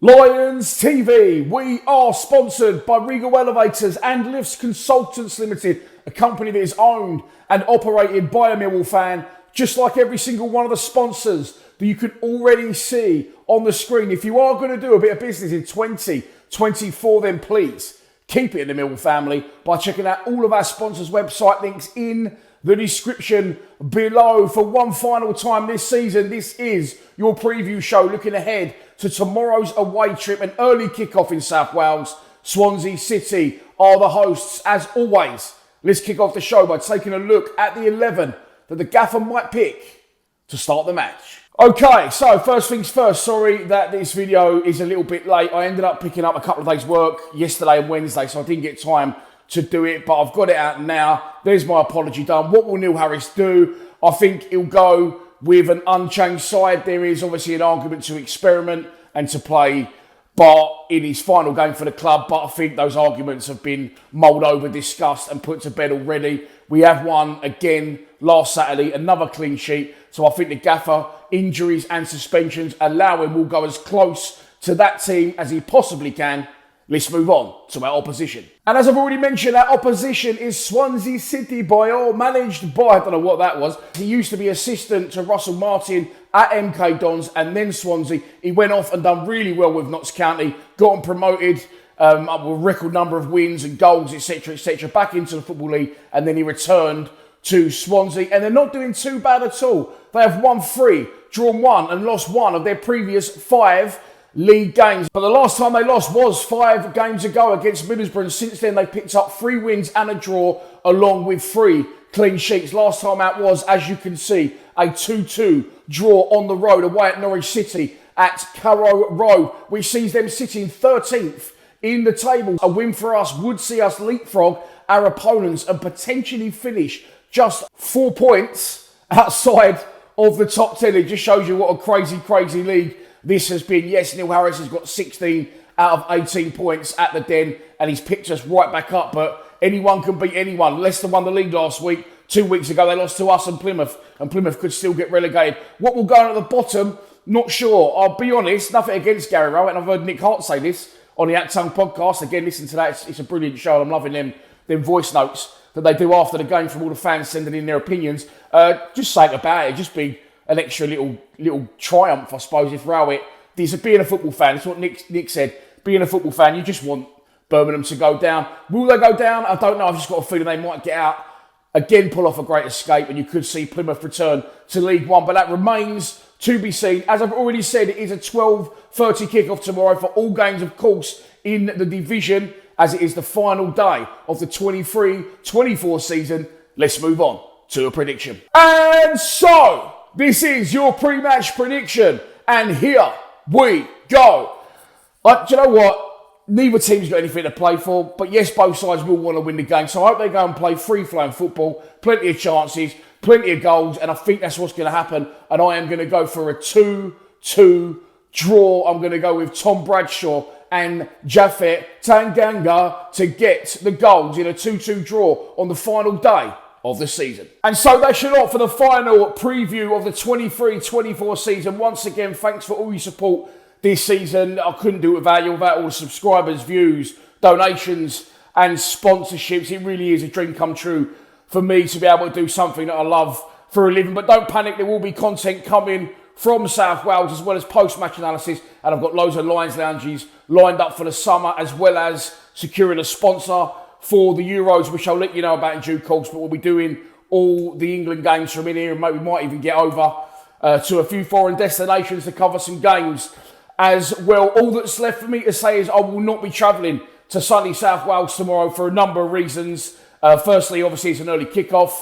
Lions TV, we are sponsored by Regal Elevators and Lifts Consultants Limited, a company that is owned and operated by a Millwall fan, just like every single one of the sponsors that you can already see on the screen. If you are going to do a bit of business in 2024, then please keep it in the Millwall family by checking out all of our sponsors' website links in the description below. For one final time this season, this is your preview show looking ahead to tomorrow's away trip, an early kickoff in South Wales. Swansea City are the hosts. As always, let's kick off the show by taking a look at the 11 that the gaffer might pick to start the match. Okay, so first things first, sorry that this video is a little bit late. I ended up picking up a couple of days' work yesterday and Wednesday, so I didn't get time to do it, but I've got it out now. There's my apology done. What will Neil Harris do? I think he'll go with an unchanged side. There is obviously an argument to experiment and to play Bart in his final game for the club, but I think those arguments have been mulled over, discussed and put to bed already. We have won again last Saturday, another clean sheet. So I think the gaffer, injuries and suspensions allow him will go as close to that team as he possibly can. Let's move on to our opposition. And as I've already mentioned, our opposition is Swansea City managed by, I don't know what that was. He used to be assistant to Russell Martin at MK Dons and then Swansea. He went off and done really well with Notts County, got him promoted, up with a record number of wins and goals, etc., back into the Football League, and then he returned to Swansea. And they're not doing too bad at all. They have won 3, drawn 1 and lost 1 of their previous 5 league games. But the last time they lost was 5 games ago against Middlesbrough, and since then they picked up 3 wins and a draw along with 3 clean sheets. Last time out was, as you can see, a 2-2 draw on the road away at Norwich City at Carrow Road, which sees them sitting 13th in the table. A win for us would see us leapfrog our opponents and potentially finish just 4 points outside of the top 10. It just shows you what a crazy league this has been. Yes, Neil Harris has got 16 out of 18 points at the Den, and he's picked us right back up, but anyone can beat anyone. Leicester won the league last week. 2 weeks ago, they lost to us and Plymouth could still get relegated. What will go on at the bottom, not sure. I'll be honest, nothing against Gary Rowett, and I've heard Nick Hart say this on the At Tongue podcast. Again, listen to that. It's a brilliant show. I'm loving them voice notes that they do after the game from all the fans sending in their opinions. Just saying about it, just be an extra little triumph, I suppose, if Rowett, being a football fan, it's what Nick said, being a football fan, you just want Birmingham to go down. Will they go down? I don't know. I've just got a feeling they might get out, again pull off a great escape, and you could see Plymouth return to League One, but that remains to be seen. As I've already said, it is a 12:30 kickoff tomorrow for all games, of course, in the division, as it is the final day of the 23-24 season. Let's move on to a prediction. And so, this is your pre-match prediction, and here we go. Do you know what? Neither team's got anything to play for, but yes, both sides will want to win the game, so I hope they go and play free-flowing football, plenty of chances, plenty of goals, and I think that's what's going to happen, and I am going to go for a 2-2 draw. I'm going to go with Tom Bradshaw and Japhet Tanganga to get the goals in a 2-2 draw on the final day of the season. And so that's your lot for the final preview of the 23-24 season. Once again, thanks for all your support this season. I couldn't do it without you, without all the subscribers, views, donations and sponsorships. It really is a dream come true for me to be able to do something that I love for a living. But don't panic, there will be content coming from South Wales as well as post-match analysis, and I've got loads of Lions Lounges lined up for the summer, as well as securing a sponsor for the Euros, which I'll let you know about in due course. But we'll be doing all the England games from in here, and maybe we might even get over to a few foreign destinations to cover some games as well. All that's left for me to say is I will not be travelling to sunny South Wales tomorrow for a number of reasons. Firstly, obviously, it's an early kickoff,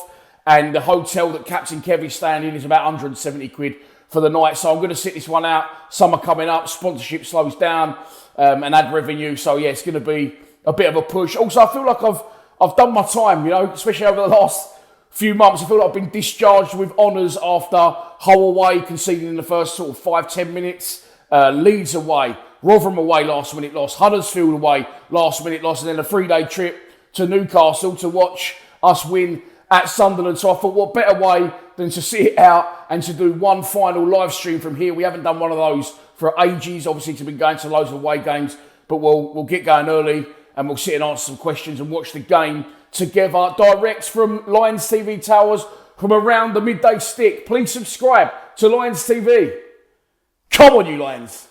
and the hotel that Captain Kev is staying in is about 170 quid for the night. So I'm going to sit this one out. Summer coming up, sponsorship slows down, and ad revenue. So yeah, it's going to be a bit of a push. Also, I feel like I've done my time, you know, especially over the last few months. I feel like I've been discharged with honours after Hull away, conceding in the first sort of 5-10 minutes. Leeds away, Rotherham away last minute loss, Huddersfield away last minute loss, and then a 3-day trip to Newcastle to watch us win at Sunderland. So I thought, what better way than to sit it out and to do one final live stream from here. We haven't done one of those for ages. Obviously, to been going to loads of away games, but we'll get going early and we'll sit and answer some questions and watch the game together. Direct from Lions TV Towers from around the midday stick. Please subscribe to Lions TV. Come on, you Lions.